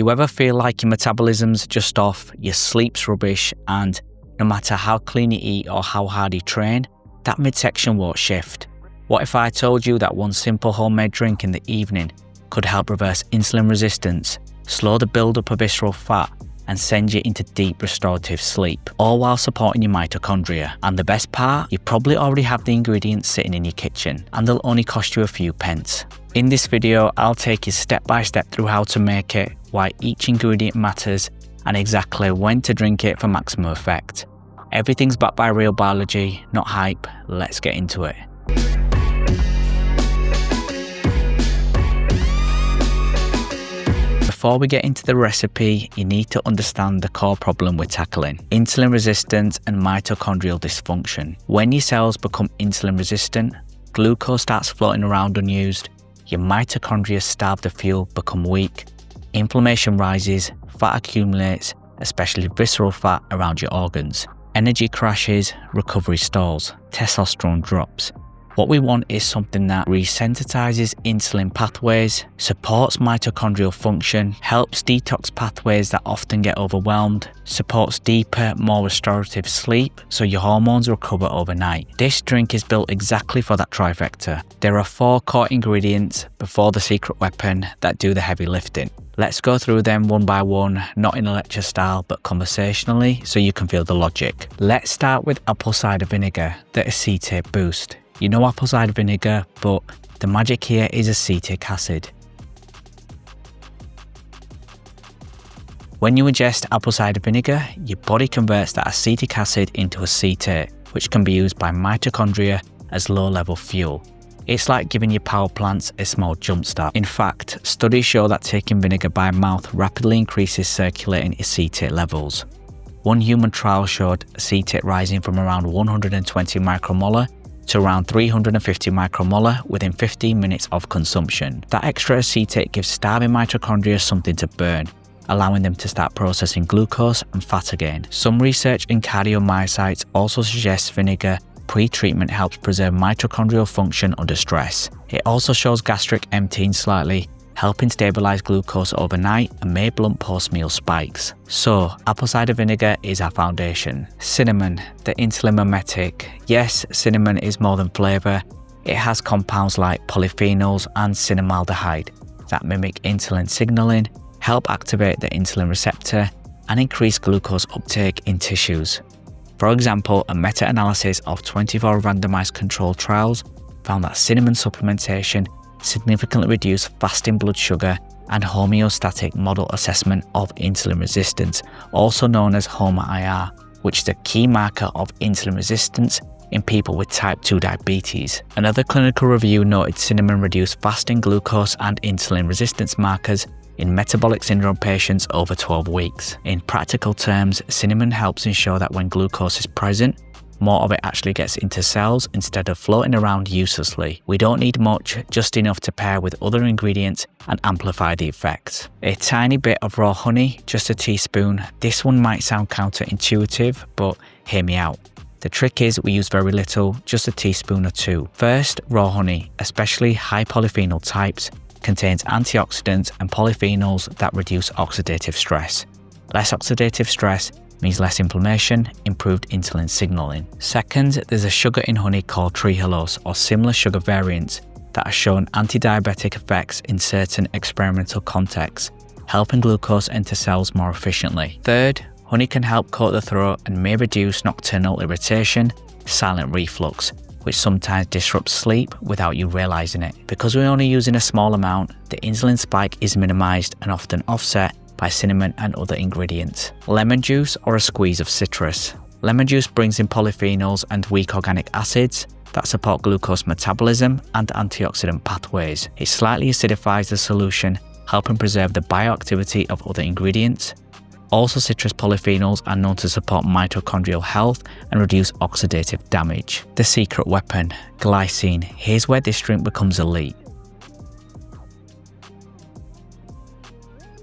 You ever feel like your metabolism's just off, your sleep's rubbish, and no matter how clean you eat or how hard you train, that midsection won't shift? What if I told you that one simple homemade drink in the evening could help reverse insulin resistance, slow the buildup of visceral fat, and send you into deep restorative sleep, all while supporting your mitochondria? And the best part, you probably already have the ingredients sitting in your kitchen, and they'll only cost you a few pence. In this video, I'll take you step by step through how to make it, why each ingredient matters, and exactly when to drink it for maximum effect. Everything's backed by real biology, not hype. Let's get into it. Before we get into the recipe, you need to understand the core problem we're tackling: insulin resistance and mitochondrial dysfunction. When your cells become insulin resistant, glucose starts floating around unused, your mitochondria starved of fuel become weak, inflammation rises, fat accumulates, especially visceral fat around your organs. Energy crashes, recovery stalls, testosterone drops. What we want is something that resensitizes insulin pathways, supports mitochondrial function, helps detox pathways that often get overwhelmed, supports deeper, more restorative sleep so your hormones recover overnight. This drink is built exactly for that trifecta. There are 4 core ingredients before the secret weapon that do the heavy lifting. Let's go through them one by one, not in a lecture style but conversationally so you can feel the logic. Let's start with apple cider vinegar, the acetate boost. You know apple cider vinegar, but the magic here is acetic acid. When you ingest apple cider vinegar, your body converts that acetic acid into acetate, which can be used by mitochondria as low-level fuel. It's like giving your power plants a small jumpstart. In fact, studies show that taking vinegar by mouth rapidly increases circulating acetate levels. One human trial showed acetate rising from around 120 micromolar to around 350 micromolar within 15 minutes of consumption. That extra acetate gives starving mitochondria something to burn, allowing them to start processing glucose and fat again. Some research in cardiomyocytes also suggests vinegar pre-treatment helps preserve mitochondrial function under stress. It also shows gastric emptying slightly, helping stabilize glucose overnight and may blunt post-meal spikes. So, apple cider vinegar is our foundation. Cinnamon, the insulin mimetic. Yes, cinnamon is more than flavor. It has compounds like polyphenols and cinnamaldehyde that mimic insulin signaling, help activate the insulin receptor, and increase glucose uptake in tissues. For example, a meta-analysis of 24 randomized controlled trials found that cinnamon supplementation significantly reduced fasting blood sugar and homeostatic model assessment of insulin resistance, also known as HOMA-IR, which is a key marker of insulin resistance in people with type 2 diabetes. Another clinical review noted cinnamon reduced fasting glucose and insulin resistance markers in metabolic syndrome patients over 12 weeks. In practical terms, cinnamon helps ensure that when glucose is present, more of it actually gets into cells instead of floating around uselessly. We don't need much, just enough to pair with other ingredients and amplify the effects. A tiny bit of raw honey, just a teaspoon. This one might sound counterintuitive, but hear me out. The trick is we use very little, just a teaspoon or 2. First, raw honey, especially high polyphenol types, contains antioxidants and polyphenols that reduce oxidative stress. Less oxidative stress means less inflammation, improved insulin signaling. Second, there's a sugar in honey called trehalose or similar sugar variants that are shown anti-diabetic effects in certain experimental contexts, helping glucose enter cells more efficiently. Third, honey can help coat the throat and may reduce nocturnal irritation, silent reflux, which sometimes disrupts sleep without you realizing it. Because we're only using a small amount, the insulin spike is minimized and often offset by cinnamon and other ingredients. Lemon juice or a squeeze of citrus. Lemon juice brings in polyphenols and weak organic acids that support glucose metabolism and antioxidant pathways. It slightly acidifies the solution, helping preserve the bioactivity of other ingredients. Also, citrus polyphenols are known to support mitochondrial health and reduce oxidative damage. The secret weapon, glycine. Here's where this drink becomes elite.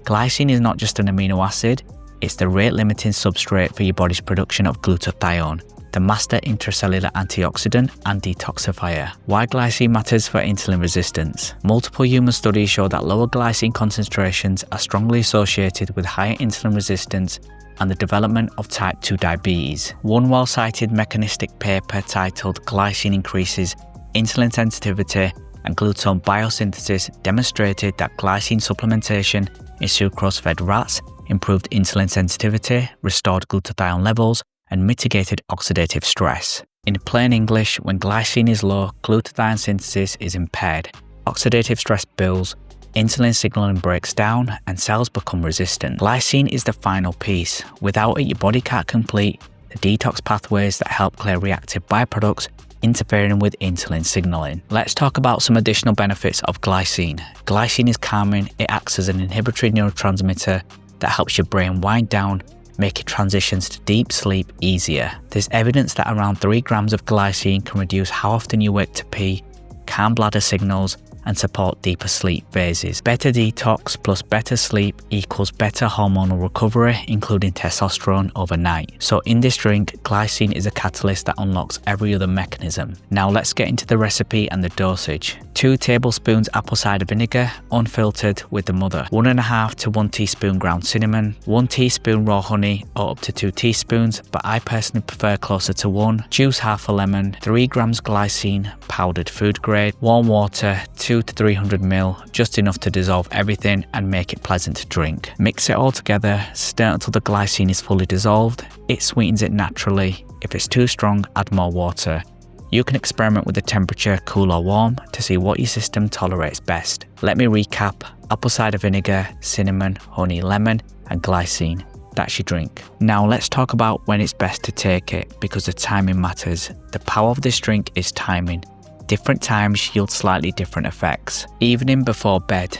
Glycine is not just an amino acid, it's the rate-limiting substrate for your body's production of glutathione, the master intracellular antioxidant and detoxifier. Why glycine matters for insulin resistance. Multiple human studies show that lower glycine concentrations are strongly associated with higher insulin resistance and the development of type 2 diabetes. One well-cited mechanistic paper titled "Glycine Increases Insulin Sensitivity and Glucose Biosynthesis" demonstrated that glycine supplementation in sucrose-fed rats improved insulin sensitivity, restored glutathione levels, and mitigated oxidative stress. In plain English, when glycine is low, glutathione synthesis is impaired, oxidative stress builds, insulin signaling breaks down, and cells become resistant. Glycine is the final piece. Without it, your body can't complete the detox pathways that help clear reactive byproducts, interfering with insulin signaling. Let's talk about some additional benefits of glycine. Glycine is calming. It acts as an inhibitory neurotransmitter that helps your brain wind down, making transitions to deep sleep easier. There's evidence that around 3 grams of glycine can reduce how often you wake to pee, calm bladder signals, and support deeper sleep phases. Better detox plus better sleep equals better hormonal recovery, including testosterone overnight. So in this drink, glycine is a catalyst that unlocks every other mechanism. Now let's get into the recipe and the dosage. 2 tablespoons apple cider vinegar, unfiltered, with the mother. 1.5 to 1 teaspoon ground cinnamon. 1 teaspoon raw honey, or up to 2 teaspoons, but I personally prefer closer to 1. Juice half a lemon. 3 grams glycine, powdered food grade. Warm water, 200 to 300 ml, just enough to dissolve everything and make it pleasant to drink. Mix it all together, stir until the glycine is fully dissolved. It sweetens it naturally. If it's too strong, add more water. You can experiment with the temperature, cool or warm, to see what your system tolerates best. Let me recap: apple cider vinegar, cinnamon, honey, lemon, and glycine. That's your drink. Now let's talk about when it's best to take it, because the timing matters. The power of this drink is timing. Different times yield slightly different effects. Evening before bed.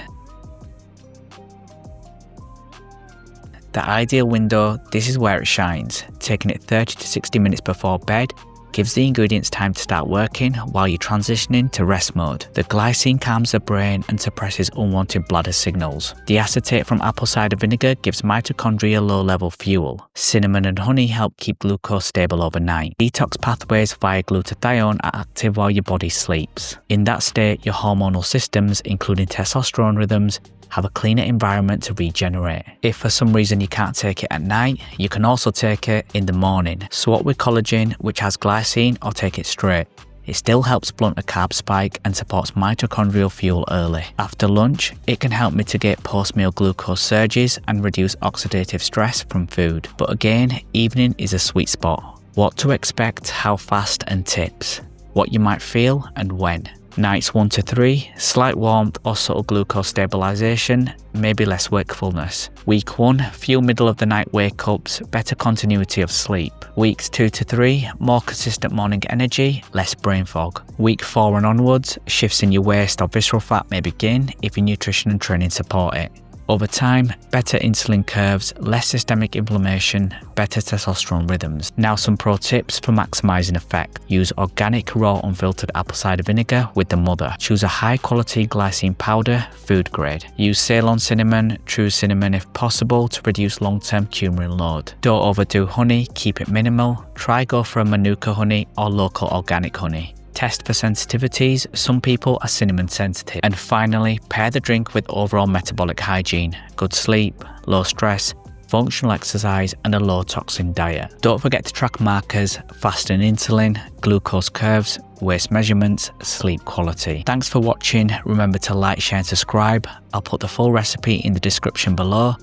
The ideal window, this is where it shines. Taking it 30 to 60 minutes before bed gives the ingredients time to start working while you're transitioning to rest mode. The glycine calms the brain and suppresses unwanted bladder signals. The acetate from apple cider vinegar gives mitochondria low-level fuel. Cinnamon and honey help keep glucose stable overnight. Detox pathways via glutathione are active while your body sleeps. In that state, your hormonal systems, including testosterone rhythms, have a cleaner environment to regenerate. If for some reason you can't take it at night, you can also take it in the morning. Swap with collagen, which has glycine, or take it straight. It still helps blunt a carb spike and supports mitochondrial fuel early. After lunch, it can help mitigate post-meal glucose surges and reduce oxidative stress from food. But again, evening is a sweet spot. What to expect, how fast, and tips. What you might feel and when. Nights 1 to 3, slight warmth or subtle glucose stabilization, maybe less wakefulness. Week 1, few middle of the night wake-ups, better continuity of sleep. Weeks 2 to 3, more consistent morning energy, less brain fog. Week 4 and onwards, shifts in your waist or visceral fat may begin if your nutrition and training support it. Over time, better insulin curves, less systemic inflammation, better testosterone rhythms. Now some pro tips for maximizing effect. Use organic raw unfiltered apple cider vinegar with the mother. Choose a high quality glycine powder, food grade. Use Ceylon cinnamon, true cinnamon if possible, to reduce long-term coumarin load. Don't overdo honey, keep it minimal. Try go for a manuka honey or local organic honey. Test for sensitivities. Some people are cinnamon sensitive. And finally, pair the drink with overall metabolic hygiene, good sleep, low stress, functional exercise, and a low toxin diet. Don't forget to track markers, fasting insulin, glucose curves, waist measurements, sleep quality. Thanks for watching. Remember to like, share, and subscribe. I'll put the full recipe in the description below,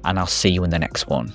and I'll see you in the next one.